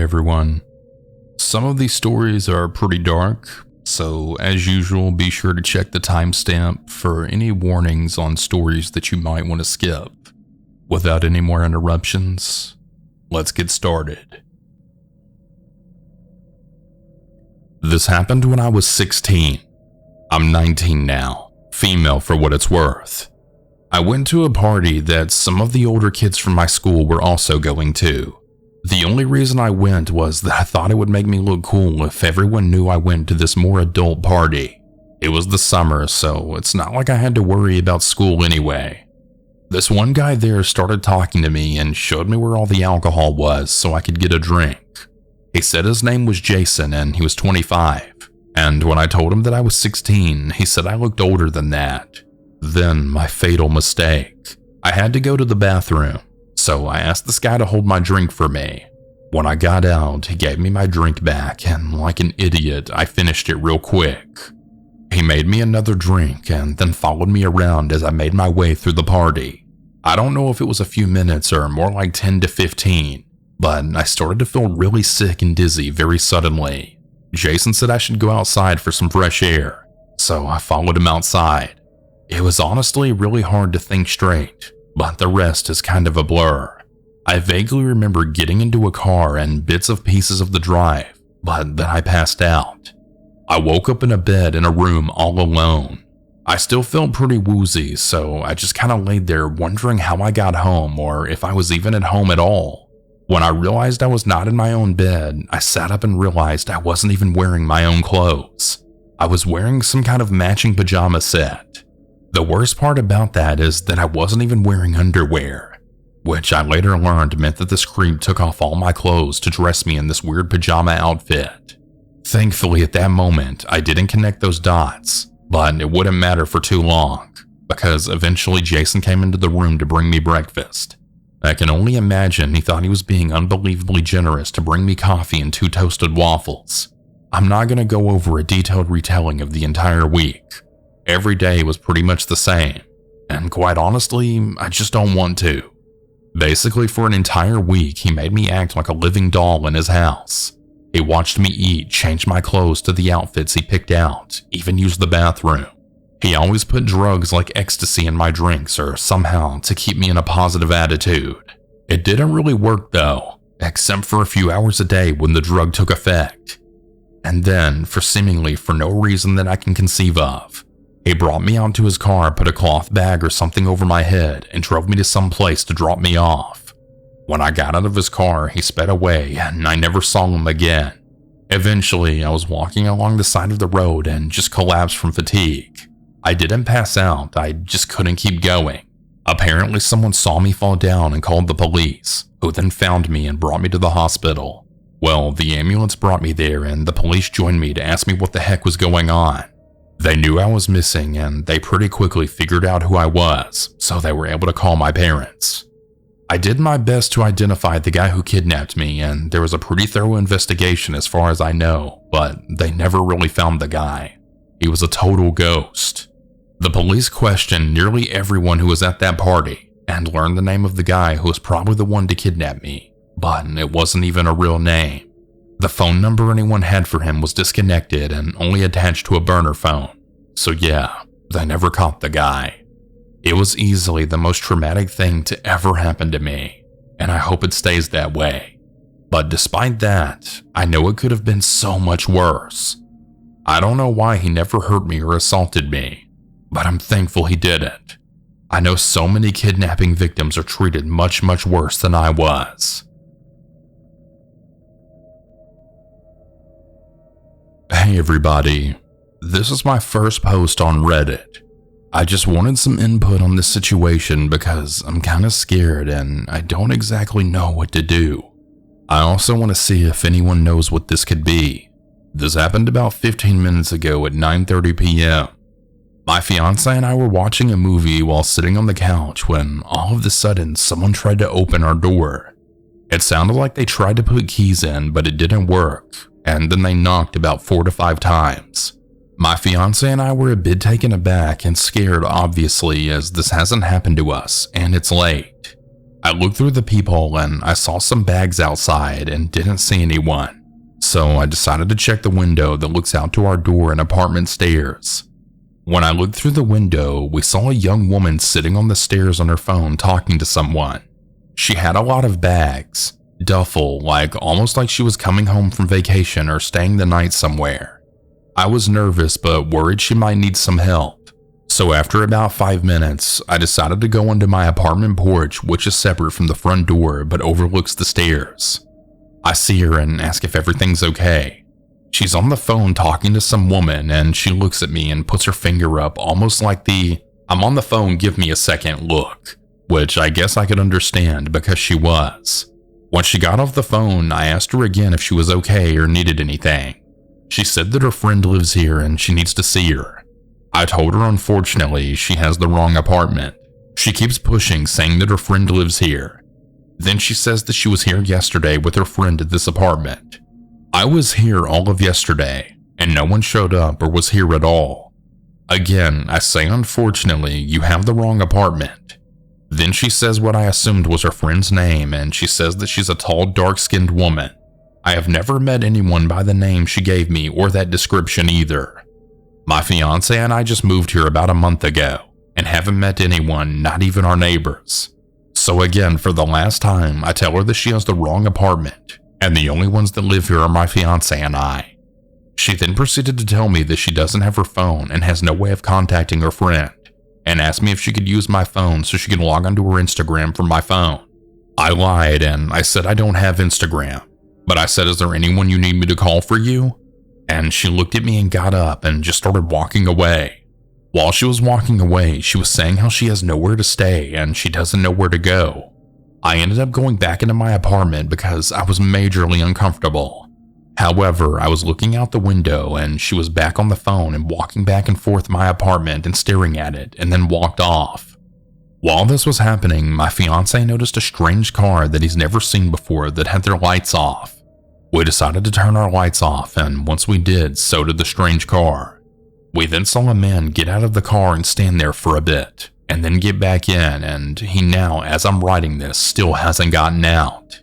everyone. Some of these stories are pretty dark, so as usual, be sure to check the timestamp for any warnings on stories that you might want to skip. Without any more interruptions, let's get started. This happened when I was 16. I'm 19 now, female for what it's worth. I went to a party that some of the older kids from my school were also going to. The only reason I went was that I thought it would make me look cool if everyone knew I went to this more adult party. It was the summer, so it's not like I had to worry about school anyway. This one guy there started talking to me and showed me where all the alcohol was so I could get a drink. He said his name was Jason and he was 25. And when I told him that I was 16, he said I looked older than that. Then my fatal mistake. I had to go to the bathroom. So I asked this guy to hold my drink for me. When I got out, he gave me my drink back, and like an idiot, I finished it real quick. He made me another drink and then followed me around as I made my way through the party. I don't know if it was a few minutes or more like 10 to 15, but I started to feel really sick and dizzy very suddenly. Jason said I should go outside for some fresh air, so I followed him outside. It was honestly really hard to think straight, but the rest is kind of a blur. I vaguely remember getting into a car and bits of pieces of the drive, but then I passed out. I woke up in a bed in a room all alone. I still felt pretty woozy, so I just kind of laid there wondering how I got home or if I was even at home at all. When I realized I was not in my own bed, I sat up and realized I wasn't even wearing my own clothes. I was wearing some kind of matching pajama set. The worst part about that is that I wasn't even wearing underwear, which I later learned meant that this creep took off all my clothes to dress me in this weird pajama outfit. Thankfully, at that moment, I didn't connect those dots, but it wouldn't matter for too long, because eventually Jason came into the room to bring me breakfast. I can only imagine he thought he was being unbelievably generous to bring me coffee and 2 toasted waffles. I'm not going to go over a detailed retelling of the entire week. Every day was pretty much the same, and quite honestly, I just don't want to. Basically, for an entire week, he made me act like a living doll in his house. He watched me eat, change my clothes to the outfits he picked out, even use the bathroom. He always put drugs like ecstasy in my drinks or somehow to keep me in a positive attitude. It didn't really work though, except for a few hours a day when the drug took effect. And then, for no reason that I can conceive of, he brought me out to his car, put a cloth bag or something over my head, and drove me to some place to drop me off. When I got out of his car, he sped away, and I never saw him again. Eventually, I was walking along the side of the road and just collapsed from fatigue. I didn't pass out, I just couldn't keep going. Apparently, someone saw me fall down and called the police, who then found me and brought me to the hospital. Well, the ambulance brought me there, and the police joined me to ask me what the heck was going on. They knew I was missing, and they pretty quickly figured out who I was, so they were able to call my parents. I did my best to identify the guy who kidnapped me, and there was a pretty thorough investigation as far as I know, but they never really found the guy. He was a total ghost. The police questioned nearly everyone who was at that party, and learned the name of the guy who was probably the one to kidnap me, but it wasn't even a real name. The phone number anyone had for him was disconnected and only attached to a burner phone. So yeah, they never caught the guy. It was easily the most traumatic thing to ever happen to me, and I hope it stays that way. But despite that, I know it could have been so much worse. I don't know why he never hurt me or assaulted me, but I'm thankful he didn't. I know so many kidnapping victims are treated much, much worse than I was. Hey everybody, this is my first post on Reddit. I just wanted some input on this situation because I'm kind of scared and I don't exactly know what to do. I also want to see if anyone knows what this could be. This happened about 15 minutes ago at 9:30 p.m. My fiance and I were watching a movie while sitting on the couch when all of a sudden someone tried to open our door. It sounded like they tried to put keys in, but it didn't work, and then they knocked about 4 to 5 times. My fiance and I were a bit taken aback and scared, obviously, as this hasn't happened to us, and it's late. I looked through the peephole and I saw some bags outside and didn't see anyone. So I decided to check the window that looks out to our door and apartment stairs. When I looked through the window, we saw a young woman sitting on the stairs on her phone talking to someone. She had a lot of bags, duffel, almost like she was coming home from vacation or staying the night somewhere. I was nervous but worried she might need some help. So after about 5 minutes, I decided to go into my apartment porch, which is separate from the front door but overlooks the stairs. I see her and ask if everything's okay. She's on the phone talking to some woman and she looks at me and puts her finger up almost like the "I'm on the phone, give me a second" look, which I guess I could understand because she was. When she got off the phone, I asked her again if she was okay or needed anything. She said that her friend lives here and she needs to see her. I told her unfortunately she has the wrong apartment. She keeps pushing, saying that her friend lives here. Then she says that she was here yesterday with her friend at this apartment. I was here all of yesterday, and no one showed up or was here at all. Again, I say unfortunately you have the wrong apartment. Then she says what I assumed was her friend's name, and she says that she's a tall, dark-skinned woman. I have never met anyone by the name she gave me or that description either. My fiance and I just moved here about a month ago and haven't met anyone, not even our neighbors. So again, for the last time, I tell her that she has the wrong apartment and the only ones that live here are my fiance and I. She then proceeded to tell me that she doesn't have her phone and has no way of contacting her friend, and asked me if she could use my phone so she could log onto her Instagram from my phone. I lied and I said I don't have Instagram, but I said, "Is there anyone you need me to call for you?" And she looked at me and got up and just started walking away. While she was walking away, she was saying how she has nowhere to stay and she doesn't know where to go. I ended up going back into my apartment because I was majorly uncomfortable. However, I was looking out the window and she was back on the phone and walking back and forth my apartment and staring at it, and then walked off. While this was happening, my fiance noticed a strange car that he's never seen before that had their lights off. We decided to turn our lights off, and once we did, so did the strange car. We then saw a man get out of the car and stand there for a bit, and then get back in, and he now, as I'm writing this, still hasn't gotten out.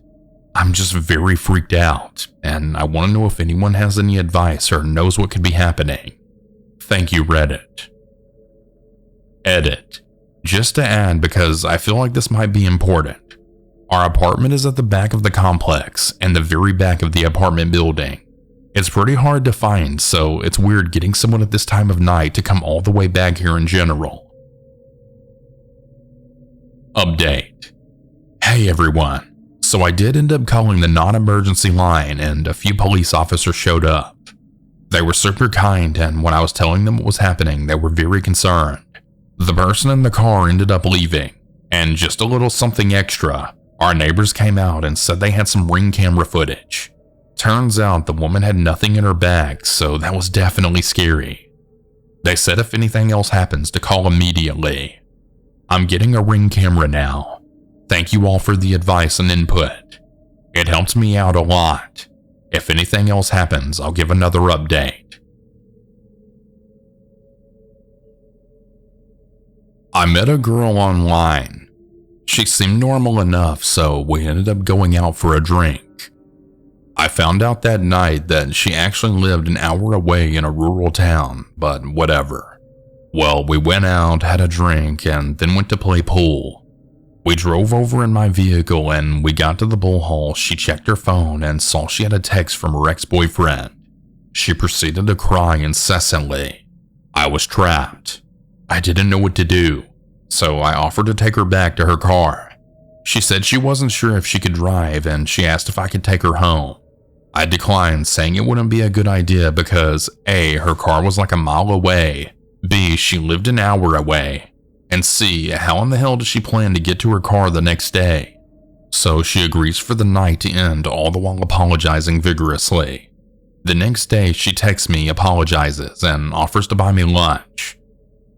I'm just very freaked out, and I want to know if anyone has any advice or knows what could be happening. Thank you, Reddit. Edit. Just to add, because I feel like this might be important. Our apartment is at the back of the complex and the very back of the apartment building. It's pretty hard to find, so it's weird getting someone at this time of night to come all the way back here in general. Update. Hey everyone. So I did end up calling the non-emergency line and a few police officers showed up. They were super kind, and when I was telling them what was happening, they were very concerned. The person in the car ended up leaving, and just a little something extra. Our neighbors came out and said they had some ring camera footage. Turns out the woman had nothing in her bag, so that was definitely scary. They said if anything else happens to call immediately. I'm getting a ring camera now. Thank you all for the advice and input. It helped me out a lot. If anything else happens, I'll give another update. I met a girl online. She seemed normal enough, so we ended up going out for a drink. I found out that night that she actually lived an hour away in a rural town, but whatever. Well, we went out, had a drink, and then went to play pool. We drove over in my vehicle and we got to the pool hall. She checked her phone and saw she had a text from her ex-boyfriend. She proceeded to cry incessantly. I was trapped. I didn't know what to do. So I offered to take her back to her car. She said she wasn't sure if she could drive and she asked if I could take her home. I declined, saying it wouldn't be a good idea because A, her car was like a mile away, B, she lived an hour away, and C, how in the hell does she plan to get to her car the next day? So she agrees for the night to end, all the while apologizing vigorously. The next day she texts me, apologizes, and offers to buy me lunch.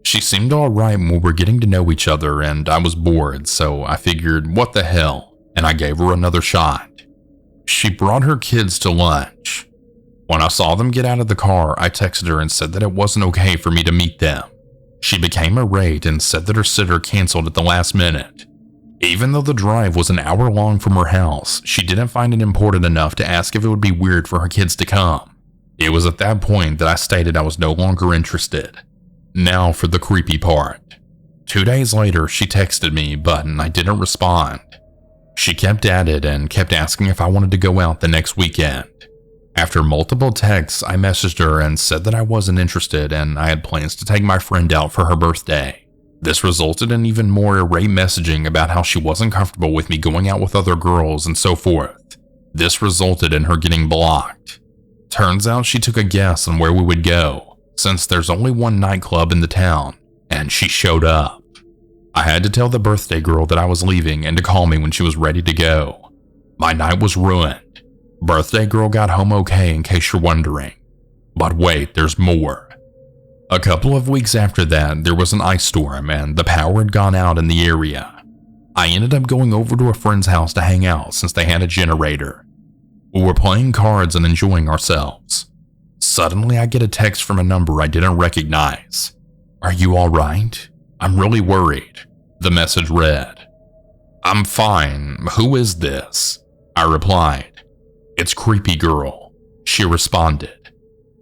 She seemed alright when we were getting to know each other and I was bored, so I figured, what the hell, and I gave her another shot. She brought her kids to lunch. When I saw them get out of the car, I texted her and said that it wasn't okay for me to meet them. She became irate and said that her sitter canceled at the last minute. Even though the drive was an hour long from her house, she didn't find it important enough to ask if it would be weird for her kids to come. It was at that point that I stated I was no longer interested. Now for the creepy part. 2 days later, she texted me, but I didn't respond. She kept at it and kept asking if I wanted to go out the next weekend. After multiple texts, I messaged her and said that I wasn't interested and I had plans to take my friend out for her birthday. This resulted in even more irate messaging about how she wasn't comfortable with me going out with other girls and so forth. This resulted in her getting blocked. Turns out she took a guess on where we would go, since there's only one nightclub in the town, and she showed up. I had to tell the birthday girl that I was leaving and to call me when she was ready to go. My night was ruined. Birthday girl got home okay, in case you're wondering. But wait, there's more. A couple of weeks after that, there was an ice storm and the power had gone out in the area. I ended up going over to a friend's house to hang out since they had a generator. We were playing cards and enjoying ourselves. Suddenly, I get a text from a number I didn't recognize. "Are you all right? I'm really worried." The message read. "I'm fine. Who is this?" I replied. "It's Creepy Girl," she responded.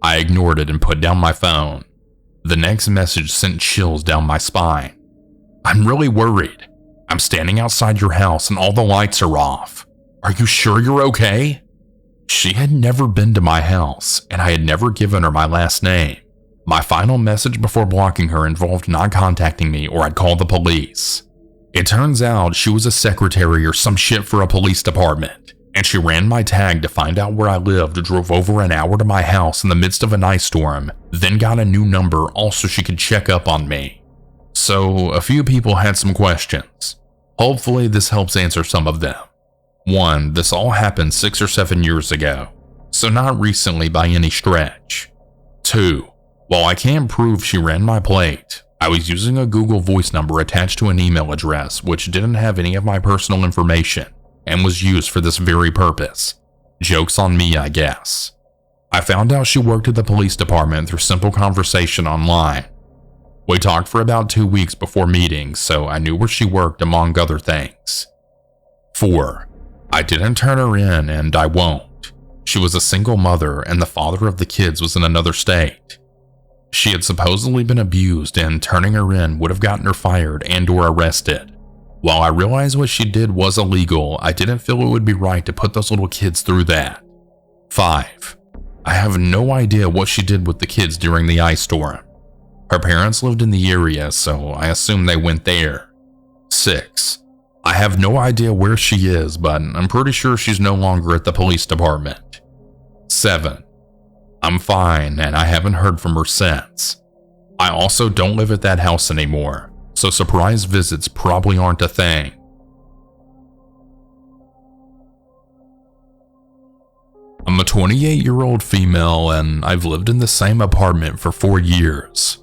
I ignored it and put down my phone. The next message sent chills down my spine. "I'm really worried. I'm standing outside your house and all the lights are off. Are you sure you're okay?" She had never been to my house, and I had never given her my last name. My final message before blocking her involved not contacting me or I'd call the police. It turns out she was a secretary or some shit for a police department, and she ran my tag to find out where I lived, drove over an hour to my house in the midst of an ice storm, then got a new number also she could check up on me. So a few people had some questions. Hopefully this helps answer some of them. 1. This all happened 6 or 7 years ago, so not recently by any stretch. 2. While I can't prove she ran my plate, I was using a Google Voice number attached to an email address which didn't have any of my personal information and was used for this very purpose. Joke's on me, I guess. I found out she worked at the police department through simple conversation online. We talked for about 2 weeks before meeting, so I knew where she worked among other things. 4. I didn't turn her in, and I won't. She was a single mother, and the father of the kids was in another state. She had supposedly been abused, and turning her in would have gotten her fired and/or arrested. While I realized what she did was illegal, I didn't feel it would be right to put those little kids through that. 5. I have no idea what she did with the kids during the ice storm. Her parents lived in the area, so I assume they went there. 6. I have no idea where she is, but I'm pretty sure she's no longer at the police department. 7. I'm fine, and I haven't heard from her since. I also don't live at that house anymore, so surprise visits probably aren't a thing. I'm a 28-year-old female, and I've lived in the same apartment for 4 years.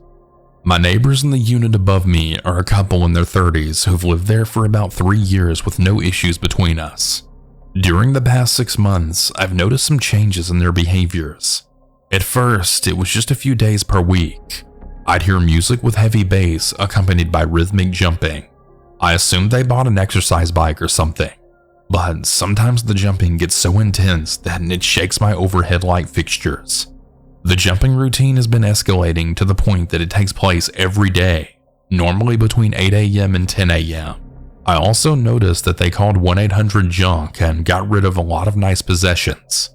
My neighbors in the unit above me are a couple in their 30s who've lived there for about 3 years with no issues between us. During the past 6 months, I've noticed some changes in their behaviors. At first, it was just a few days per week. I'd hear music with heavy bass accompanied by rhythmic jumping. I assumed they bought an exercise bike or something, but sometimes the jumping gets so intense that it shakes my overhead light fixtures. The jumping routine has been escalating to the point that it takes place every day, normally between 8 a.m. and 10 a.m. I also noticed that they called 1-800-JUNK and got rid of a lot of nice possessions.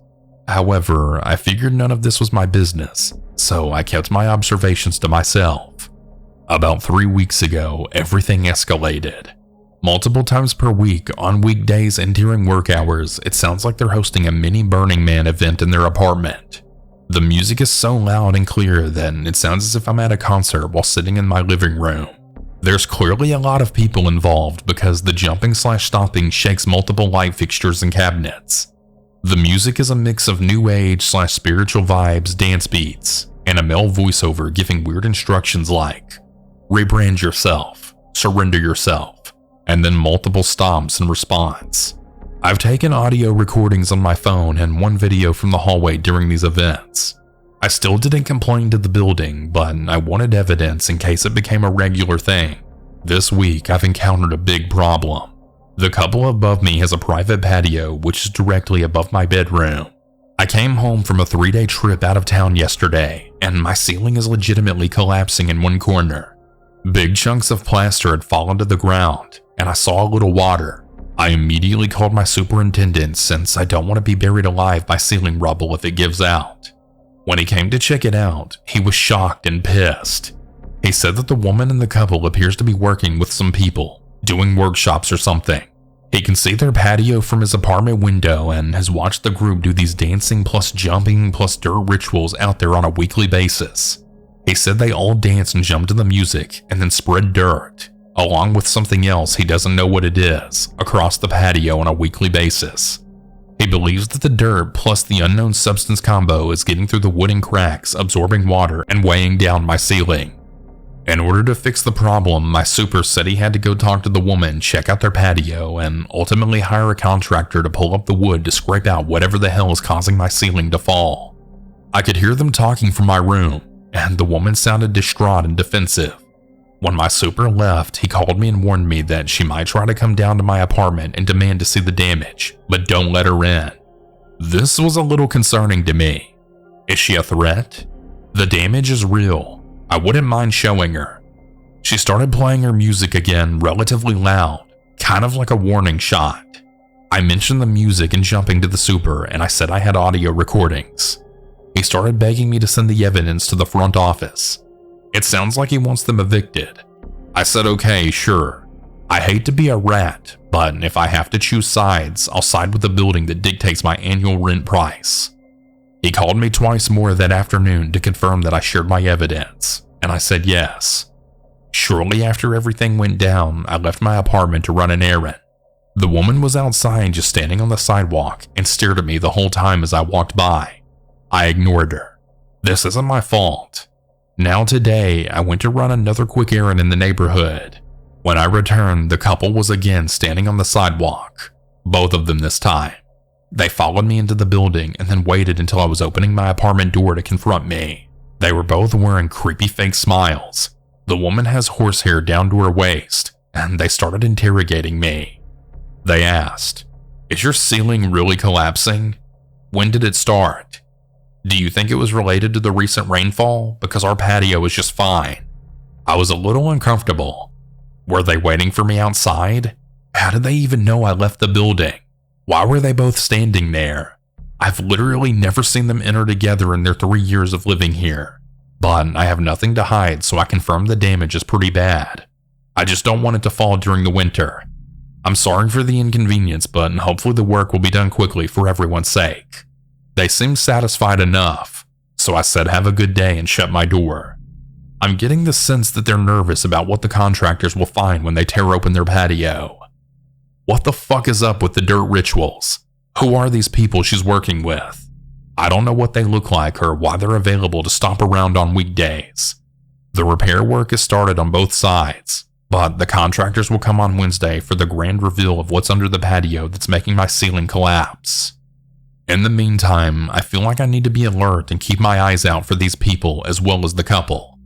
However, I figured none of this was my business, so I kept my observations to myself. About 3 weeks ago, everything escalated. Multiple times per week, on weekdays and during work hours, it sounds like they're hosting a mini Burning Man event in their apartment. The music is so loud and clear that it sounds as if I'm at a concert while sitting in my living room. There's clearly a lot of people involved because the jumping/stopping shakes multiple light fixtures and cabinets. The music is a mix of new age/spiritual vibes, dance beats, and a male voiceover giving weird instructions like, "Rebrand yourself," "Surrender yourself," and then multiple stomps in response. I've taken audio recordings on my phone and one video from the hallway during these events. I still didn't complain to the building, but I wanted evidence in case it became a regular thing. This week, I've encountered a big problem. The couple above me has a private patio which is directly above my bedroom. I came home from a 3-day trip out of town yesterday, and my ceiling is legitimately collapsing in one corner. Big chunks of plaster had fallen to the ground, and I saw a little water. I immediately called my superintendent since I don't want to be buried alive by ceiling rubble if it gives out. When he came to check it out, he was shocked and pissed. He said that the woman in the couple appears to be working with some people, doing workshops or something. He can see their patio from his apartment window and has watched the group do these dancing plus jumping plus dirt rituals out there on a weekly basis. He said they all dance and jump to the music and then spread dirt, along with something else he doesn't know what it is, across the patio on a weekly basis. He believes that the dirt plus the unknown substance combo is getting through the wooden cracks, absorbing water, and weighing down my ceiling. In order to fix the problem, my super said he had to go talk to the woman, check out their patio, and ultimately hire a contractor to pull up the wood to scrape out whatever the hell is causing my ceiling to fall. I could hear them talking from my room, and the woman sounded distraught and defensive. When my super left, he called me and warned me that she might try to come down to my apartment and demand to see the damage, but don't let her in. This was a little concerning to me. Is she a threat? The damage is real. I wouldn't mind showing her. She started playing her music again relatively loud, kind of like a warning shot. I mentioned the music and jumping to the super, and I said I had audio recordings. He started begging me to send the evidence to the front office. It sounds like he wants them evicted. I said okay, sure. I hate to be a rat, but if I have to choose sides, I'll side with the building that dictates my annual rent price. He called me twice more that afternoon to confirm that I shared my evidence, and I said yes. Shortly after everything went down, I left my apartment to run an errand. The woman was outside just standing on the sidewalk and stared at me the whole time as I walked by. I ignored her. This isn't my fault. Now today, I went to run another quick errand in the neighborhood. When I returned, the couple was again standing on the sidewalk, both of them this time. They followed me into the building and then waited until I was opening my apartment door to confront me. They were both wearing creepy fake smiles. The woman has horsehair down to her waist, and they started interrogating me. They asked, "Is your ceiling really collapsing? When did it start? Do you think it was related to the recent rainfall? Because our patio is just fine." I was a little uncomfortable. Were they waiting for me outside? How did they even know I left the building? Why were they both standing there? I've literally never seen them enter together in their 3 years of living here. But I have nothing to hide, so I confirmed the damage is pretty bad. I just don't want it to fall during the winter. I'm sorry for the inconvenience, but hopefully the work will be done quickly for everyone's sake. They seemed satisfied enough, so I said have a good day and shut my door. I'm getting the sense that they're nervous about what the contractors will find when they tear open their patio. What the fuck is up with the dirt rituals? Who are these people she's working with? I don't know what they look like or why they're available to stomp around on weekdays. The repair work is started on both sides, but the contractors will come on Wednesday for the grand reveal of what's under the patio that's making my ceiling collapse. In the meantime, I feel like I need to be alert and keep my eyes out for these people as well as the couple.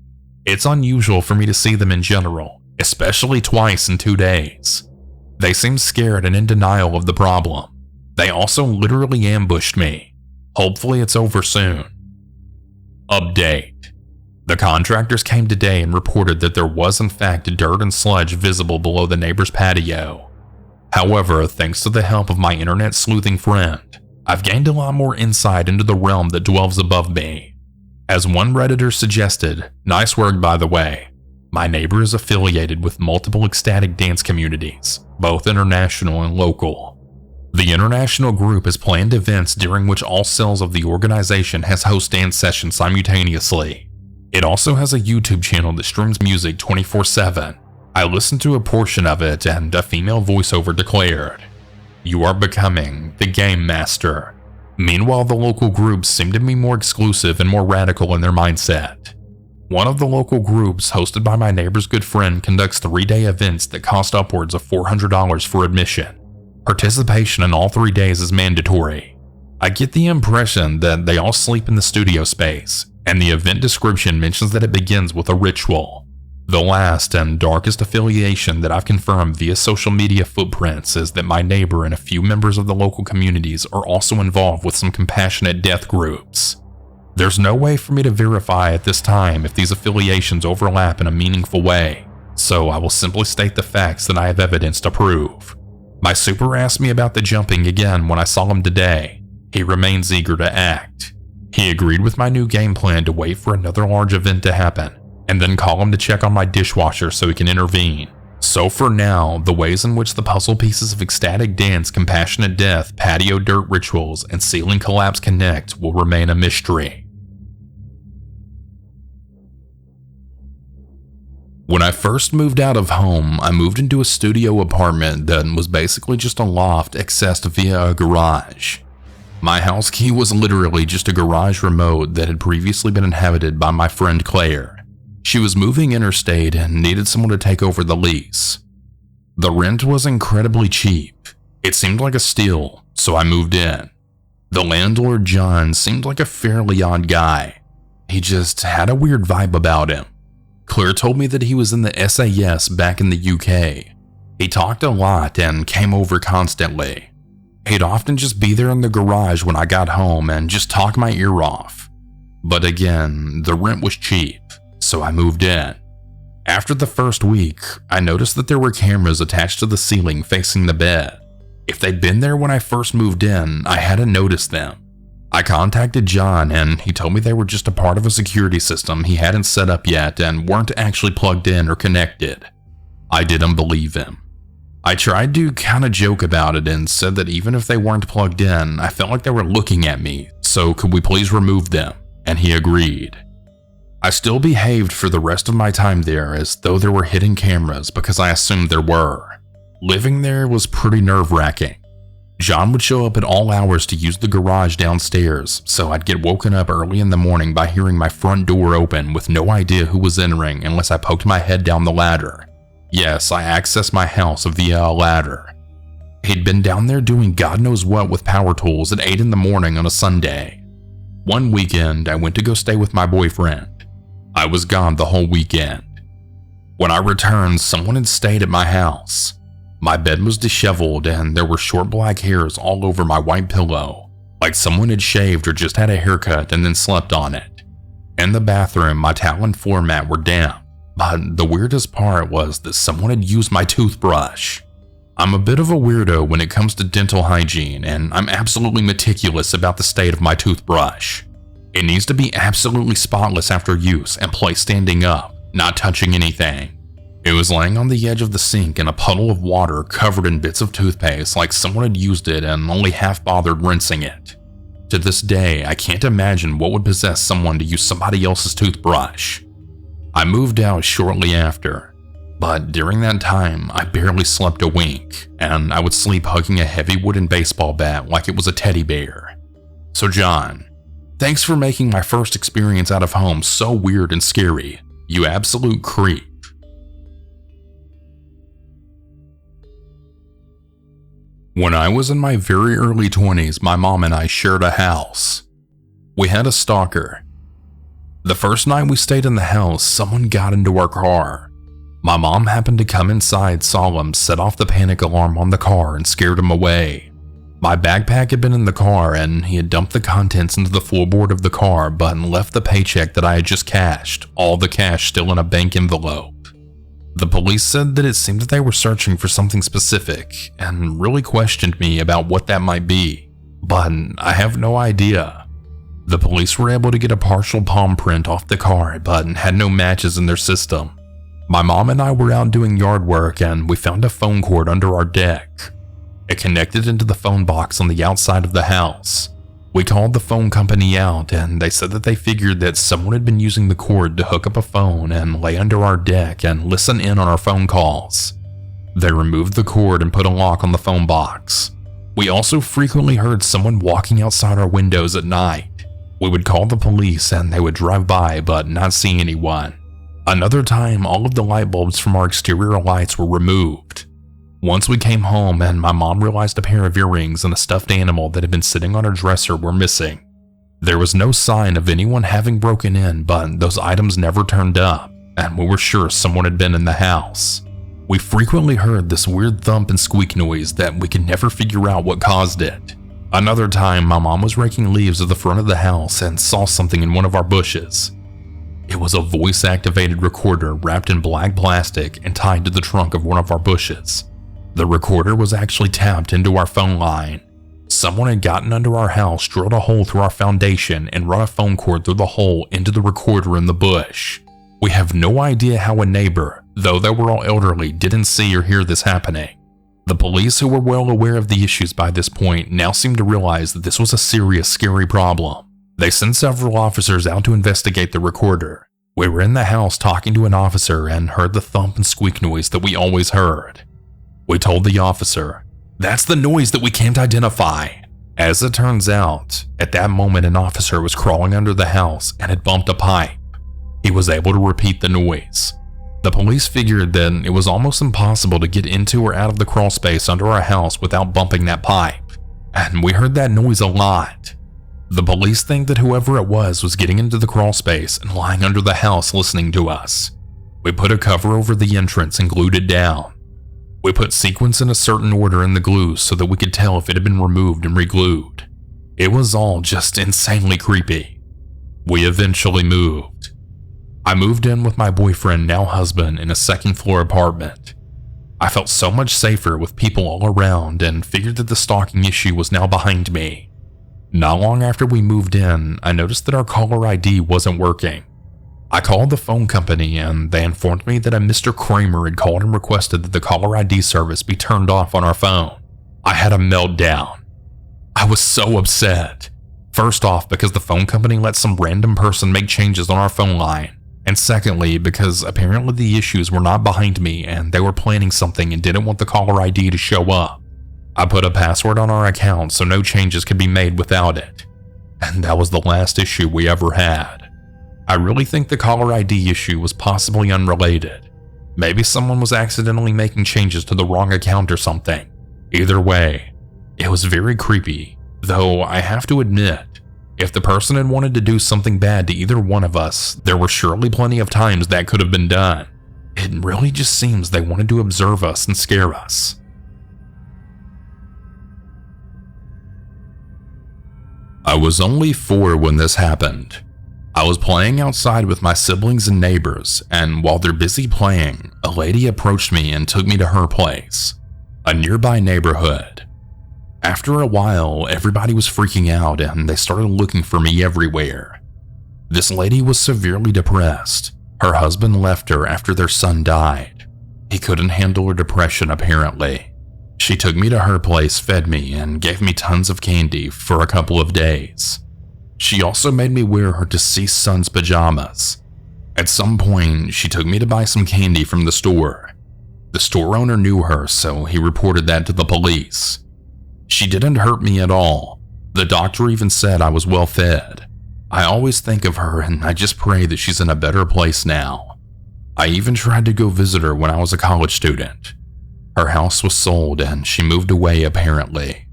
It's unusual for me to see them in general, especially twice in 2 days. They seem scared and in denial of the problem. They also literally ambushed me. Hopefully it's over soon. Update. The contractors came today and reported that there was in fact dirt and sludge visible below the neighbor's patio. However, thanks to the help of my internet sleuthing friend, I've gained a lot more insight into the realm that dwells above me. As one Redditor suggested, nice work by the way, my neighbor is affiliated with multiple ecstatic dance communities, both international and local. The international group has planned events during which all cells of the organization has host dance sessions simultaneously. It also has a YouTube channel that streams music 24/7. I listened to a portion of it and a female voiceover declared, "You are becoming the game master." Meanwhile, the local groups seem to be more exclusive and more radical in their mindset. One of the local groups, hosted by my neighbor's good friend, conducts 3-day events that cost upwards of $400 for admission. Participation in all 3 days is mandatory. I get the impression that they all sleep in the studio space, and the event description mentions that it begins with a ritual. The last and darkest affiliation that I've confirmed via social media footprints is that my neighbor and a few members of the local communities are also involved with some compassionate death groups. There's no way for me to verify at this time if these affiliations overlap in a meaningful way, so I will simply state the facts that I have evidence to prove. My super asked me about the jumping again when I saw him today. He remains eager to act. He agreed with my new game plan to wait for another large event to happen, and then call him to check on my dishwasher so he can intervene. So for now, the ways in which the puzzle pieces of ecstatic dance, compassionate death, patio dirt rituals, and ceiling collapse connect will remain a mystery. When I first moved out of home, I moved into a studio apartment that was basically just a loft accessed via a garage. My house key was literally just a garage remote that had previously been inhabited by my friend Claire. She was moving interstate and needed someone to take over the lease. The rent was incredibly cheap. It seemed like a steal, so I moved in. The landlord, John, seemed like a fairly odd guy. He just had a weird vibe about him. Claire told me that he was in the SAS back in the UK. He talked a lot and came over constantly. He'd often just be there in the garage when I got home and just talk my ear off. But again, the rent was cheap, so I moved in. After the first week, I noticed that there were cameras attached to the ceiling facing the bed. If they'd been there when I first moved in, I hadn't noticed them. I contacted John and he told me they were just a part of a security system he hadn't set up yet and weren't actually plugged in or connected. I didn't believe him. I tried to kind of joke about it and said that even if they weren't plugged in, I felt like they were looking at me, so could we please remove them? And he agreed. I still behaved for the rest of my time there as though there were hidden cameras because I assumed there were. Living there was pretty nerve-wracking. John would show up at all hours to use the garage downstairs, so I'd get woken up early in the morning by hearing my front door open with no idea who was entering unless I poked my head down the ladder. Yes, I accessed my house via a ladder. He'd been down there doing God knows what with power tools at 8 in the morning on a Sunday. One weekend, I went to go stay with my boyfriend. I was gone the whole weekend. When I returned, someone had stayed at my house. My bed was disheveled and there were short black hairs all over my white pillow, like someone had shaved or just had a haircut and then slept on it. In the bathroom, my towel and floor mat were damp, but the weirdest part was that someone had used my toothbrush. I'm a bit of a weirdo when it comes to dental hygiene, and I'm absolutely meticulous about the state of my toothbrush. It needs to be absolutely spotless after use and placed standing up, not touching anything. It was laying on the edge of the sink in a puddle of water covered in bits of toothpaste like someone had used it and only half bothered rinsing it. To this day, I can't imagine what would possess someone to use somebody else's toothbrush. I moved out shortly after, but during that time, I barely slept a wink, and I would sleep hugging a heavy wooden baseball bat like it was a teddy bear. So John, thanks for making my first experience out of home so weird and scary, you absolute creep. When I was in my very early 20s, my mom and I shared a house. We had a stalker. The first night we stayed in the house, someone got into our car. My mom happened to come inside, saw him, set off the panic alarm on the car, and scared him away. My backpack had been in the car, and he had dumped the contents into the floorboard of the car, but left the paycheck that I had just cashed, all the cash still in a bank envelope. The police said that it seemed that they were searching for something specific, and really questioned me about what that might be, but I have no idea. The police were able to get a partial palm print off the car, but had no matches in their system. My mom and I were out doing yard work, and we found a phone cord under our deck. It connected into the phone box on the outside of the house. We called the phone company out, and they said that they figured that someone had been using the cord to hook up a phone and lay under our deck and listen in on our phone calls. They removed the cord and put a lock on the phone box. We also frequently heard someone walking outside our windows at night. We would call the police and they would drive by but not see anyone. Another time, all of the light bulbs from our exterior lights were removed. Once we came home and my mom realized a pair of earrings and a stuffed animal that had been sitting on her dresser were missing. There was no sign of anyone having broken in, but those items never turned up. and we were sure someone had been in the house. We frequently heard this weird thump and squeak noise that we could never figure out what caused it. Another time, my mom was raking leaves at the front of the house and saw something in one of our bushes. It was a voice-activated recorder wrapped in black plastic and tied to the trunk of one of our bushes. The recorder was actually tapped into our phone line. Someone had gotten under our house, drilled a hole through our foundation, and run a phone cord through the hole into the recorder in the bush. We have no idea how a neighbor, though they were all elderly, didn't see or hear this happening. The police, who were well aware of the issues by this point, now seemed to realize that this was a serious, scary problem. They sent several officers out to investigate the recorder. We were in the house talking to an officer and heard the thump and squeak noise that we always heard. We told the officer, "That's the noise that we can't identify." As it turns out, at that moment an officer was crawling under the house and had bumped a pipe. He was able to repeat the noise. The police figured that it was almost impossible to get into or out of the crawl space under our house without bumping that pipe, and we heard that noise a lot. The police think that whoever it was getting into the crawl space and lying under the house listening to us. We put a cover over the entrance and glued it down. We put sequins in a certain order in the glue so that we could tell if it had been removed and re-glued. It was all just insanely creepy. We eventually moved. I moved in with my boyfriend, now husband, in a second-floor apartment. I felt so much safer with people all around and figured that the stalking issue was now behind me. Not long after we moved in, I noticed that our caller ID wasn't working. I called the phone company and they informed me that a Mr. Kramer had called and requested that the caller ID service be turned off on our phone. I had a meltdown. I was so upset. First off, because the phone company let some random person make changes on our phone line. And secondly, because apparently the issues were not behind me and they were planning something and didn't want the caller ID to show up. I put a password on our account so no changes could be made without it. And that was the last issue we ever had. I really think the caller ID issue was possibly unrelated. Maybe someone was accidentally making changes to the wrong account or something. Either way, it was very creepy, though I have to admit, if the person had wanted to do something bad to either one of us, there were surely plenty of times that could have been done. It really just seems they wanted to observe us and scare us. I was only 4 when this happened. I was playing outside with my siblings and neighbors, and while they're busy playing, a lady approached me and took me to her place, a nearby neighborhood. After a while, everybody was freaking out and they started looking for me everywhere. This lady was severely depressed. Her husband left her after their son died. He couldn't handle her depression apparently. She took me to her place, fed me, and gave me tons of candy for a couple of days. She also made me wear her deceased son's pajamas. At some point, she took me to buy some candy from the store. The store owner knew her, so he reported that to the police. She didn't hurt me at all. The doctor even said I was well fed. I always think of her and I just pray that she's in a better place now. I even tried to go visit her when I was a college student. Her house was sold and she moved away apparently.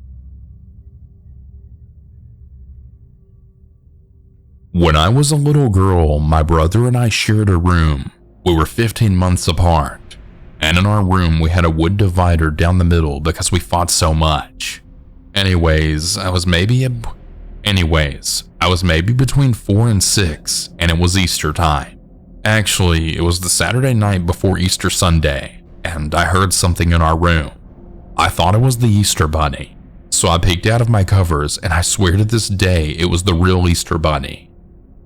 When I was a little girl, my brother and I shared a room. We were 15 months apart, and in our room we had a wood divider down the middle because we fought so much. Anyways, I was maybe between 4 and 6, and it was Easter time. Actually, it was the Saturday night before Easter Sunday, and I heard something in our room. I thought it was the Easter Bunny, so I peeked out of my covers, and I swear to this day it was the real Easter Bunny.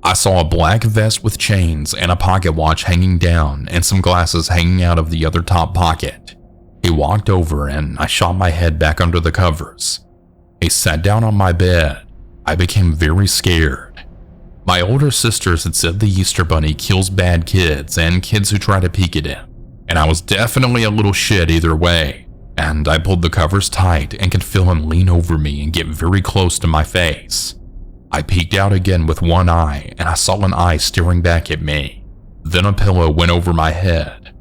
I saw a black vest with chains and a pocket watch hanging down and some glasses hanging out of the other top pocket. He walked over and I shot my head back under the covers. He sat down on my bed. I became very scared. My older sisters had said the Easter Bunny kills bad kids and kids who try to peek at him, and I was definitely a little shit either way, and I pulled the covers tight and could feel him lean over me and get very close to my face. I peeked out again with one eye and I saw an eye staring back at me. Then a pillow went over my head.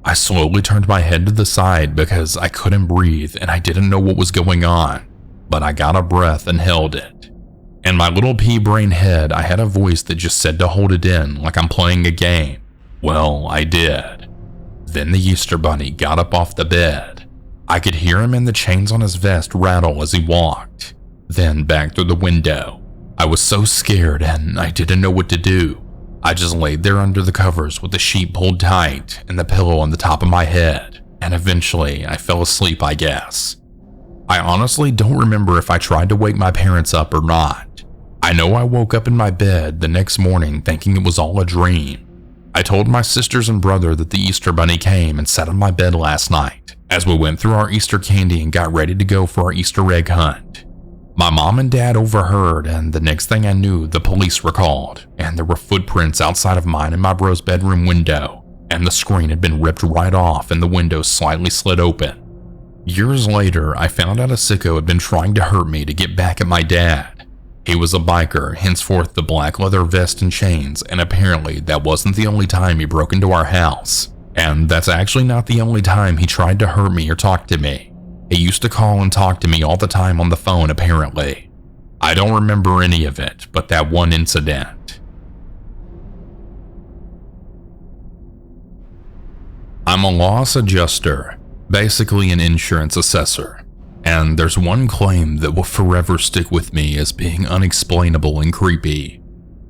I slowly turned my head to the side because I couldn't breathe and I didn't know what was going on, but I got a breath and held it. In my little pea brain head, I had a voice that just said to hold it in like I'm playing a game. Well, I did. Then the Easter Bunny got up off the bed. I could hear him and the chains on his vest rattle as he walked, then back through the window. I was so scared and I didn't know what to do. I just laid there under the covers with the sheet pulled tight and the pillow on the top of my head, and eventually I fell asleep, I guess. I honestly don't remember if I tried to wake my parents up or not. I know I woke up in my bed the next morning thinking it was all a dream. I told my sisters and brother that the Easter Bunny came and sat on my bed last night as we went through our Easter candy and got ready to go for our Easter egg hunt. My mom and dad overheard, and the next thing I knew, the police were called, and there were footprints outside of mine and my bro's bedroom window, and the screen had been ripped right off and the window slightly slid open. Years later, I found out a sicko had been trying to hurt me to get back at my dad. He was a biker, henceforth the black leather vest and chains, and apparently that wasn't the only time he broke into our house. And that's actually not the only time he tried to hurt me or talk to me. He used to call and talk to me all the time on the phone, apparently. I don't remember any of it, but that one incident. I'm a loss adjuster, basically an insurance assessor. And there's one claim that will forever stick with me as being unexplainable and creepy.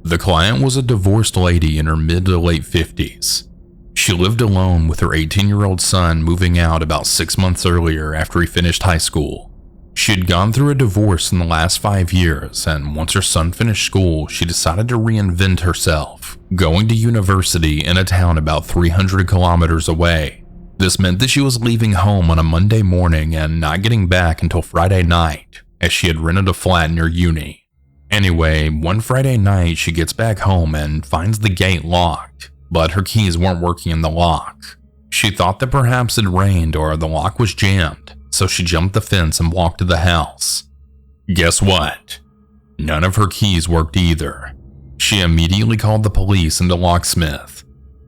The client was a divorced lady in her mid to late 50s. She lived alone with her 18-year-old son, moving out about 6 months earlier after he finished high school. She had gone through a divorce in the last 5 years, and once her son finished school, she decided to reinvent herself, going to university in a town about 300 kilometers away. This meant that she was leaving home on a Monday morning and not getting back until Friday night, as she had rented a flat near uni. Anyway, one Friday night she gets back home and finds the gate locked, but her keys weren't working in the lock. She thought that perhaps it rained or the lock was jammed, so she jumped the fence and walked to the house. Guess what? None of her keys worked either. She immediately called the police and the locksmith.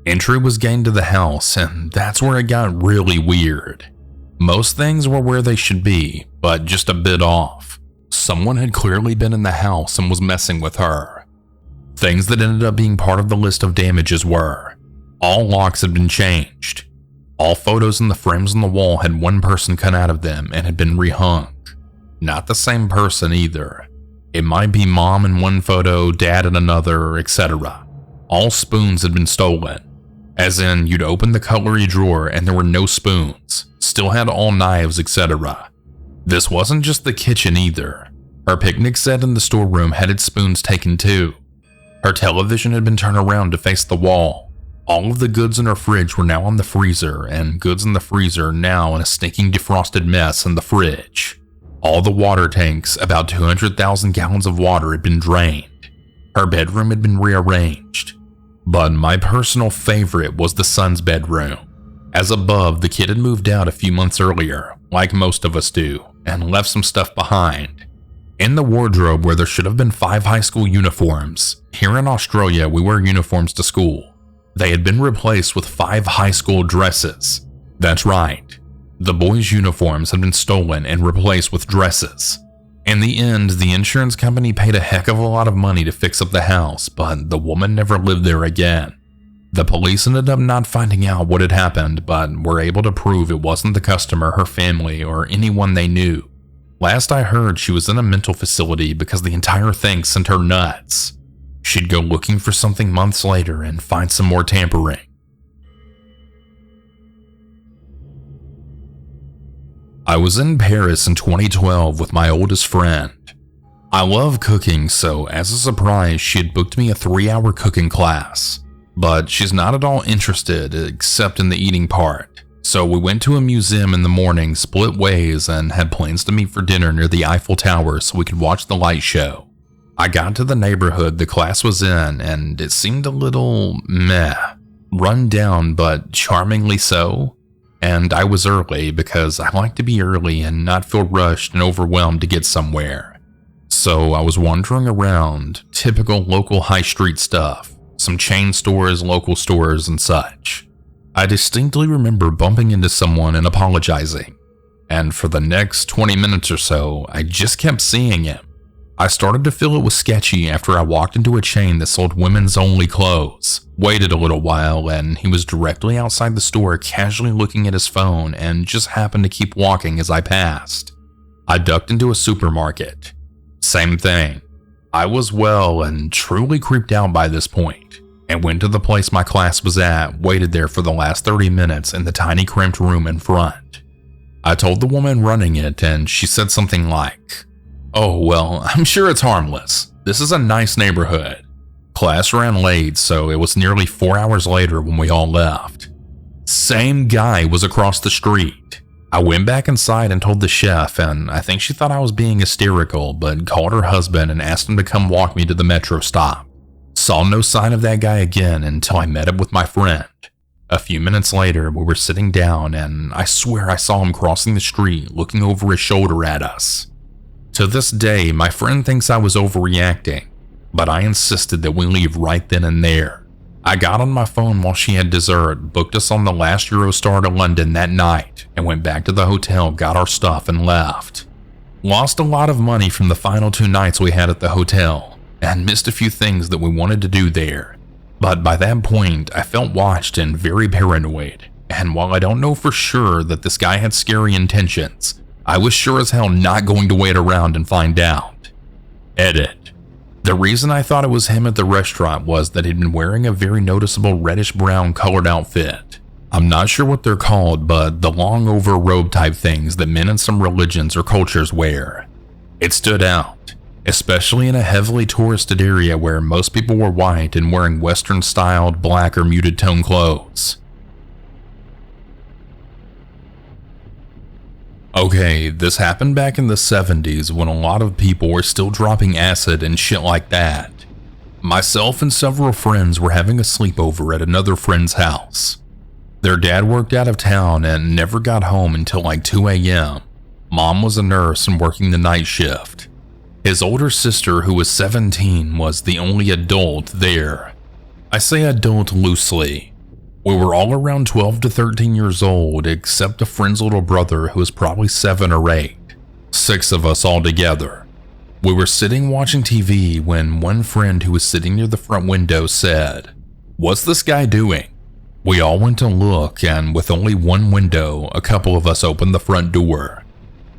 Entry was gained to the house, and that's where it got really weird. Most things were where they should be, but just a bit off. Someone had clearly been in the house and was messing with her. Things that ended up being part of the list of damages were: all locks had been changed. All photos in the frames on the wall had one person cut out of them and had been rehung. Not the same person either. It might be mom in one photo, dad in another, etc. All spoons had been stolen. As in, you'd open the cutlery drawer and there were no spoons, still had all knives, etc. This wasn't just the kitchen either. Her picnic set in the storeroom had its spoons taken too. Her television had been turned around to face the wall. All of the goods in her fridge were now in the freezer, and goods in the freezer now in a stinking defrosted mess in the fridge. All the water tanks, about 200,000 gallons of water, had been drained. Her bedroom had been rearranged. But my personal favorite was the son's bedroom. As above, the kid had moved out a few months earlier, like most of us do, and left some stuff behind. In the wardrobe where there should have been 5 high school uniforms, here in Australia we wear uniforms to school. They had been replaced with 5 high school dresses. That's right. The boys' uniforms had been stolen and replaced with dresses. In the end, the insurance company paid a heck of a lot of money to fix up the house, but the woman never lived there again. The police ended up not finding out what had happened, but were able to prove it wasn't the customer, her family, or anyone they knew. Last I heard, she was in a mental facility because the entire thing sent her nuts. She'd go looking for something months later and find some more tampering. I was in Paris in 2012 with my oldest friend. I love cooking, so as a surprise, she had booked me a 3-hour cooking class. But she's not at all interested except in the eating part. So we went to a museum in the morning, split ways, and had plans to meet for dinner near the Eiffel Tower so we could watch the light show. I got to the neighborhood the class was in, and it seemed a little meh. Run down, but charmingly so. And I was early because I like to be early and not feel rushed and overwhelmed to get somewhere. So I was wandering around, typical local high street stuff, some chain stores, local stores, and such. I distinctly remember bumping into someone and apologizing. And for the next 20 minutes or so, I just kept seeing him. I started to feel it was sketchy after I walked into a chain that sold women's only clothes, waited a little while, and he was directly outside the store casually looking at his phone and just happened to keep walking as I passed. I ducked into a supermarket. Same thing. I was well and truly creeped out by this point, and went to the place my class was at, waited there for the last 30 minutes in the tiny cramped room in front. I told the woman running it and she said something like, "Oh, well, I'm sure it's harmless. This is a nice neighborhood." Class ran late, so it was nearly 4 hours later when we all left. Same guy was across the street. I went back inside and told the chef, and I think she thought I was being hysterical, but called her husband and asked him to come walk me to the metro stop. Saw no sign of that guy again until I met up with my friend. A few minutes later, we were sitting down, and I swear I saw him crossing the street, looking over his shoulder at us. To this day, my friend thinks I was overreacting, but I insisted that we leave right then and there. I got on my phone while she had dessert, booked us on the last Eurostar to London that night, and went back to the hotel, got our stuff, and left. Lost a lot of money from the final 2 nights we had at the hotel, and missed a few things that we wanted to do there. But by that point, I felt watched and very paranoid, and while I don't know for sure that this guy had scary intentions, I was sure as hell not going to wait around and find out. Edit. The reason I thought it was him at the restaurant was that he'd been wearing a very noticeable reddish-brown colored outfit. I'm not sure what they're called, but the long over-robe type things that men in some religions or cultures wear. It stood out, especially in a heavily touristed area where most people were white and wearing Western-styled black or muted tone clothes. Okay, this happened back in the 70s when a lot of people were still dropping acid and shit like that. Myself and several friends were having a sleepover at another friend's house. Their dad worked out of town and never got home until like 2 a.m. Mom was a nurse and working the night shift. His older sister, who was 17, was the only adult there. I say adult loosely. We were all around 12 to 13 years old, except a friend's little brother who was probably 7 or 8. 6 of us all together. We were sitting watching TV when one friend who was sitting near the front window said, "What's this guy doing?" We all went to look, and with only one window, a couple of us opened the front door.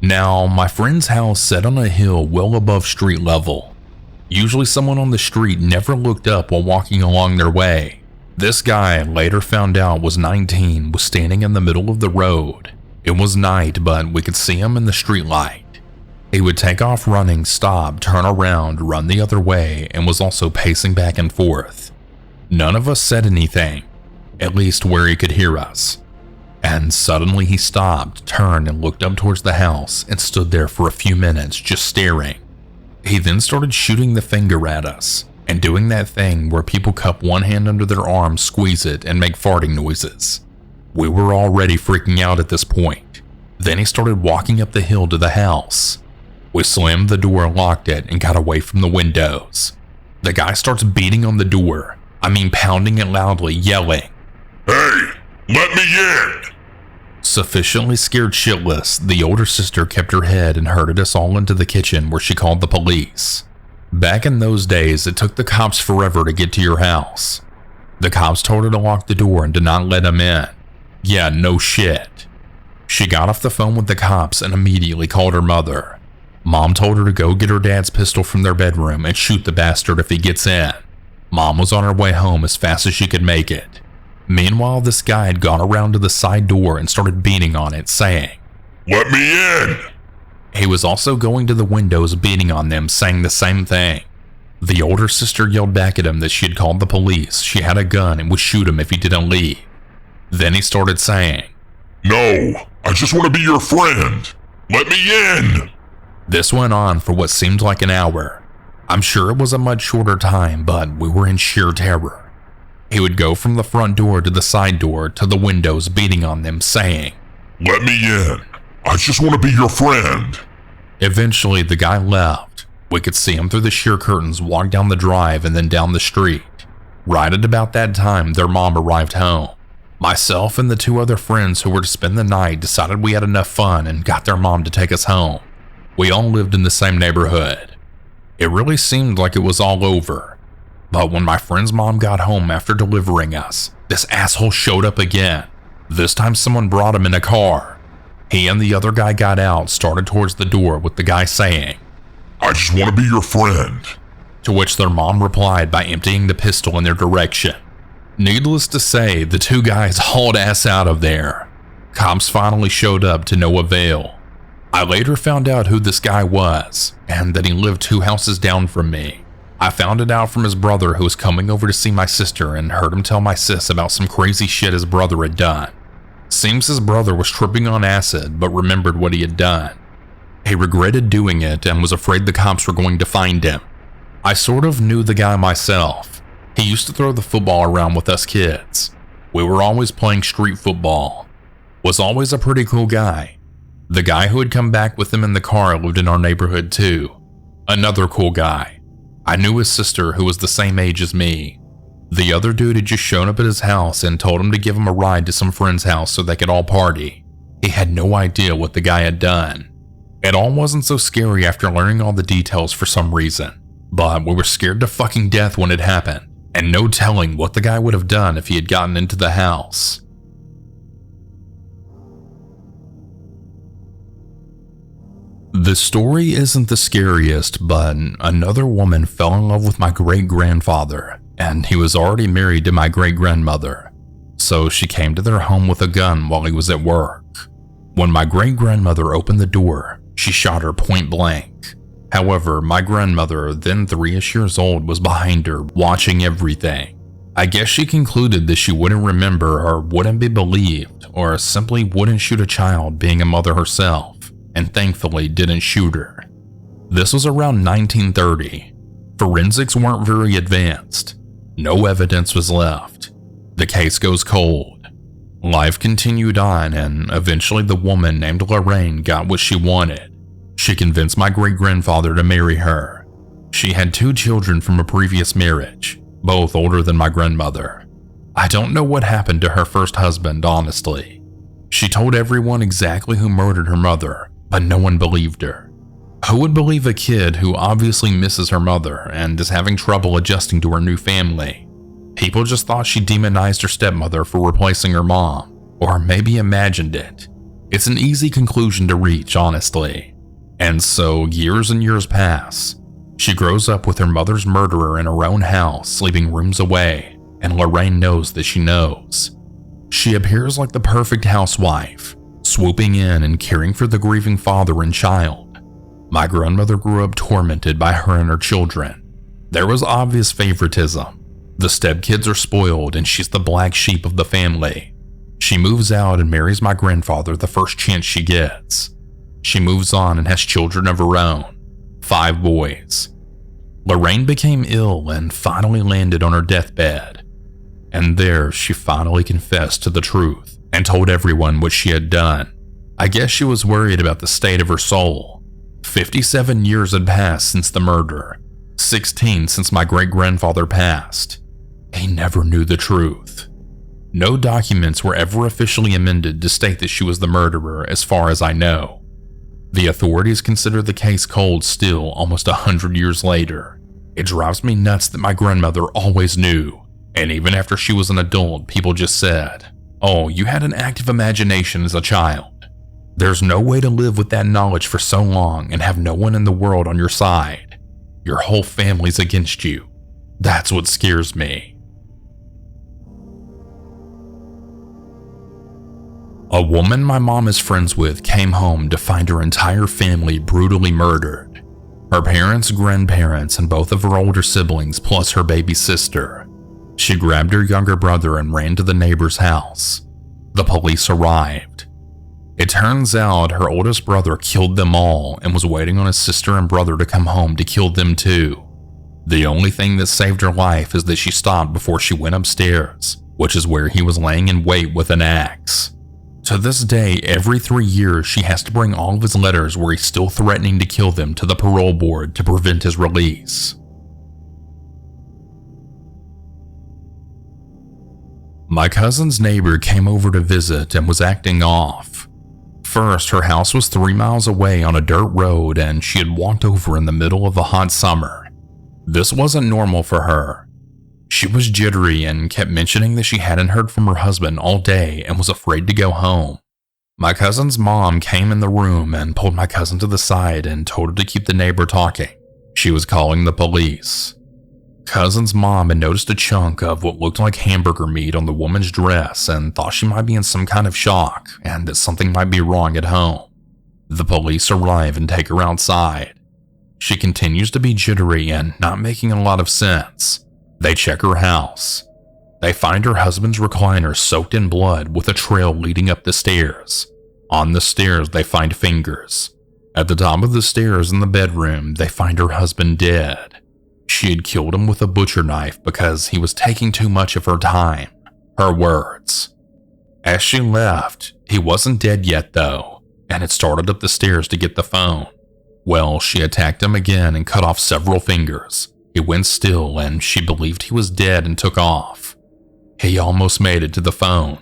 Now, my friend's house sat on a hill well above street level. Usually someone on the street never looked up while walking along their way. This guy, later found out was 19, was standing in the middle of the road. It was night, but we could see him in the street light. He would take off running, stop, turn around, run the other way, and was also pacing back and forth. None of us said anything, at least where he could hear us. And suddenly he stopped, turned, and looked up towards the house and stood there for a few minutes just staring. He then started shooting the finger at us, and doing that thing where people cup one hand under their arm, squeeze it, and make farting noises. We were already freaking out at this point. Then he started walking up the hill to the house. We slammed the door, locked it, and got away from the windows. The guy starts beating on the door. I mean pounding it loudly, yelling, "Hey, let me in!" Sufficiently scared shitless, the older sister kept her head and herded us all into the kitchen where she called the police. Back in those days, it took the cops forever to get to your house. The cops told her to lock the door and to not let him in. Yeah, no shit. She got off the phone with the cops and immediately called her mother. Mom told her to go get her dad's pistol from their bedroom and shoot the bastard if he gets in. Mom was on her way home as fast as she could make it. Meanwhile, this guy had gone around to the side door and started beating on it, saying, "Let me in!" He was also going to the windows, beating on them, saying the same thing. The older sister yelled back at him that she had called the police, she had a gun, and would shoot him if he didn't leave. Then he started saying, "No, I just want to be your friend. Let me in!" This went on for what seemed like an hour. I'm sure it was a much shorter time, but we were in sheer terror. He would go from the front door to the side door to the windows, beating on them, saying, "Let me in. I just want to be your friend." Eventually, the guy left. We could see him through the sheer curtains walk down the drive and then down the street. Right at about that time, their mom arrived home. Myself and the 2 other friends who were to spend the night decided we had enough fun and got their mom to take us home. We all lived in the same neighborhood. It really seemed like it was all over. But when my friend's mom got home after delivering us, this asshole showed up again. This time someone brought him in a car. He and the other guy got out, started towards the door with the guy saying, "I just want to be your friend." To which their mom replied by emptying the pistol in their direction. Needless to say, the two guys hauled ass out of there. Cops finally showed up to no avail. I later found out who this guy was, and that he lived 2 houses down from me. I found it out from his brother who was coming over to see my sister and heard him tell my sis about some crazy shit his brother had done. Seems his brother was tripping on acid but remembered what he had done. He regretted doing it and was afraid the cops were going to find him. I sort of knew the guy myself. He used to throw the football around with us kids. We were always playing street football. Was always a pretty cool guy. The guy who had come back with him in the car lived in our neighborhood too. Another cool guy. I knew his sister who was the same age as me. The other dude had just shown up at his house and told him to give him a ride to some friend's house so they could all party. He had no idea what the guy had done. It all wasn't so scary after learning all the details for some reason, but we were scared to fucking death when it happened, and no telling what the guy would have done if he had gotten into the house. The story isn't the scariest, but another woman fell in love with my great-grandfather, and he was already married to my great-grandmother. So she came to their home with a gun while he was at work. When my great-grandmother opened the door, she shot her point blank. However, my grandmother, then 3-ish years old, was behind her, watching everything. I guess she concluded that she wouldn't remember or wouldn't be believed, or simply wouldn't shoot a child being a mother herself, and thankfully didn't shoot her. This was around 1930. Forensics weren't very advanced. No evidence was left. The case goes cold. Life continued on, and eventually the woman named Lorraine got what she wanted. She convinced my great-grandfather to marry her. She had 2 children from a previous marriage, both older than my grandmother. I don't know what happened to her first husband, honestly. She told everyone exactly who murdered her mother, but no one believed her. Who would believe a kid who obviously misses her mother and is having trouble adjusting to her new family? People just thought she demonized her stepmother for replacing her mom, or maybe imagined it. It's an easy conclusion to reach, honestly. And so years and years pass. She grows up with her mother's murderer in her own house, sleeping rooms away, and Lorraine knows that she knows. She appears like the perfect housewife, swooping in and caring for the grieving father and child. My grandmother grew up tormented by her and her children. There was obvious favoritism. The stepkids are spoiled and she's the black sheep of the family. She moves out and marries my grandfather the first chance she gets. She moves on and has children of her own, 5 boys. Lorraine became ill and finally landed on her deathbed. And there she finally confessed to the truth and told everyone what she had done. I guess she was worried about the state of her soul. 57 years had passed since the murder, 16 since my great-grandfather passed. He never knew the truth. No documents were ever officially amended to state that she was the murderer, as far as I know. The authorities consider the case cold still, almost 100 years later. It drives me nuts that my grandmother always knew, and even after she was an adult, people just said, "Oh, you had an active imagination as a child." There's no way to live with that knowledge for so long and have no one in the world on your side. Your whole family's against you. That's what scares me. A woman my mom is friends with came home to find her entire family brutally murdered. Her parents, grandparents, and both of her older siblings, plus her baby sister. She grabbed her younger brother and ran to the neighbor's house. The police arrived. It turns out her oldest brother killed them all and was waiting on his sister and brother to come home to kill them too. The only thing that saved her life is that she stopped before she went upstairs, which is where he was laying in wait with an axe. To this day, every 3 years, she has to bring all of his letters where he's still threatening to kill them to the parole board to prevent his release. My cousin's neighbor came over to visit and was acting off. First, her house was 3 miles away on a dirt road and she had walked over in the middle of a hot summer. This wasn't normal for her. She was jittery and kept mentioning that she hadn't heard from her husband all day and was afraid to go home. My cousin's mom came in the room and pulled my cousin to the side and told her to keep the neighbor talking. She was calling the police. Cousin's mom had noticed a chunk of what looked like hamburger meat on the woman's dress and thought she might be in some kind of shock and that something might be wrong at home. The police arrive and take her outside. She continues to be jittery and not making a lot of sense. They check her house. They find her husband's recliner soaked in blood with a trail leading up the stairs. On the stairs, they find fingers. At the top of the stairs in the bedroom, they find her husband dead. She had killed him with a butcher knife because he was taking too much of her time. Her words. As she left, he wasn't dead yet though, and had started up the stairs to get the phone. Well, she attacked him again and cut off several fingers. He went still and she believed he was dead and took off. He almost made it to the phone.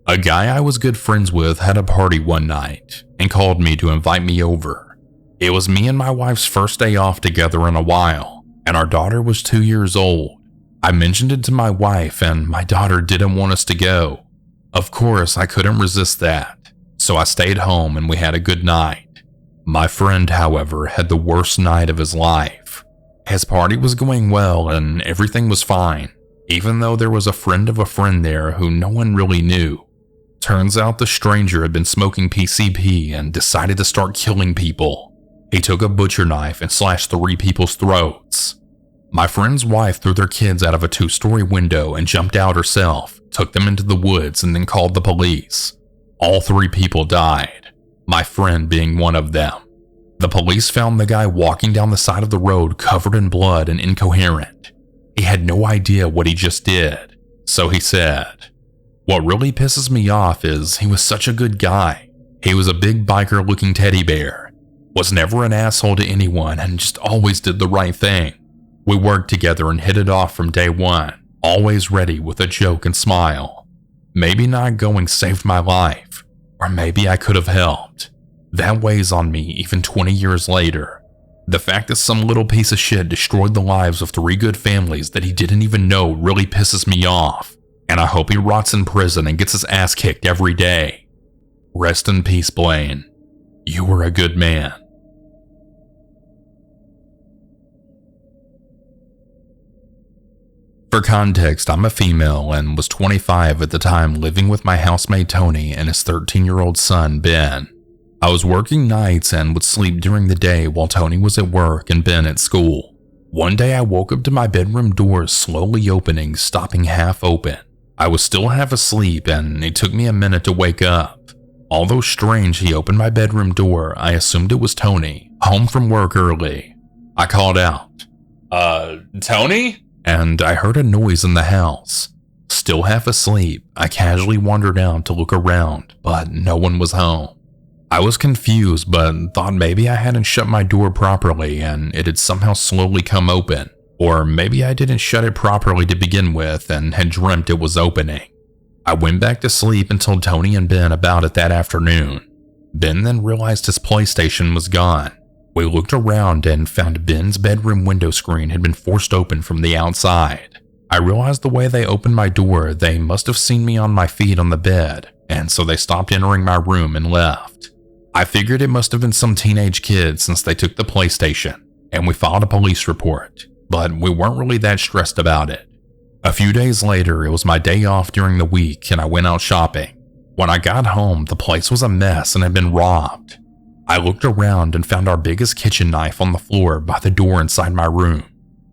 A guy I was good friends with had a party one night and called me to invite me over. It was me and my wife's first day off together in a while, and our daughter was 2 years old. I mentioned it to my wife and my daughter didn't want us to go. Of course, I couldn't resist that, so I stayed home and we had a good night. My friend, however, had the worst night of his life. His party was going well and everything was fine, even though there was a friend of a friend there who no one really knew. Turns out the stranger had been smoking PCP and decided to start killing people. He took a butcher knife and slashed 3 people's throats. My friend's wife threw their kids out of a 2-story window and jumped out herself, took them into the woods and then called the police. All 3 people died, my friend being one of them. The police found the guy walking down the side of the road covered in blood and incoherent. He had no idea what he just did, so he said, "What really pisses me off is he was such a good guy. He was a big biker-looking teddy bear, was never an asshole to anyone and just always did the right thing. We worked together and hit it off from day one, always ready with a joke and smile. Maybe not going saved my life, or maybe I could have helped. That weighs on me even 20 years later. The fact that some little piece of shit destroyed the lives of 3 good families that he didn't even know really pisses me off, and I hope he rots in prison and gets his ass kicked every day. Rest in peace, Blaine. You were a good man." For context, I'm a female and was 25 at the time, living with my housemate Tony and his 13-year-old son, Ben. I was working nights and would sleep during the day while Tony was at work and Ben at school. One day I woke up to my bedroom door slowly opening, stopping half open. I was still half asleep and it took me a minute to wake up. Although strange he opened my bedroom door, I assumed it was Tony, home from work early. I called out, Tony?" And I heard a noise in the house. Still half asleep, I casually wandered out to look around, but no one was home. I was confused, but thought maybe I hadn't shut my door properly and it had somehow slowly come open. Or maybe I didn't shut it properly to begin with and had dreamt it was opening. I went back to sleep and told Tony and Ben about it that afternoon. Ben then realized his PlayStation was gone. We looked around and found Ben's bedroom window screen had been forced open from the outside. I realized the way they opened my door, they must have seen me on my feet on the bed, and so they stopped entering my room and left. I figured it must have been some teenage kid since they took the PlayStation, and we filed a police report, but we weren't really that stressed about it. A few days later, it was my day off during the week and I went out shopping. When I got home, the place was a mess and had been robbed. I looked around and found our biggest kitchen knife on the floor by the door inside my room.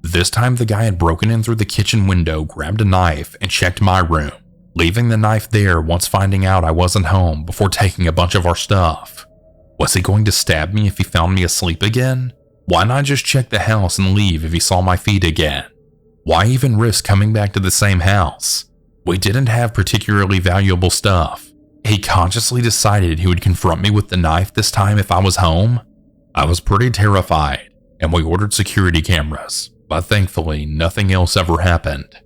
This time the guy had broken in through the kitchen window, grabbed a knife, and checked my room, leaving the knife there once finding out I wasn't home before taking a bunch of our stuff. Was he going to stab me if he found me asleep again? Why not just check the house and leave if he saw my feet again? Why even risk coming back to the same house? We didn't have particularly valuable stuff. He consciously decided he would confront me with the knife this time if I was home? I was pretty terrified, and we ordered security cameras, but thankfully nothing else ever happened.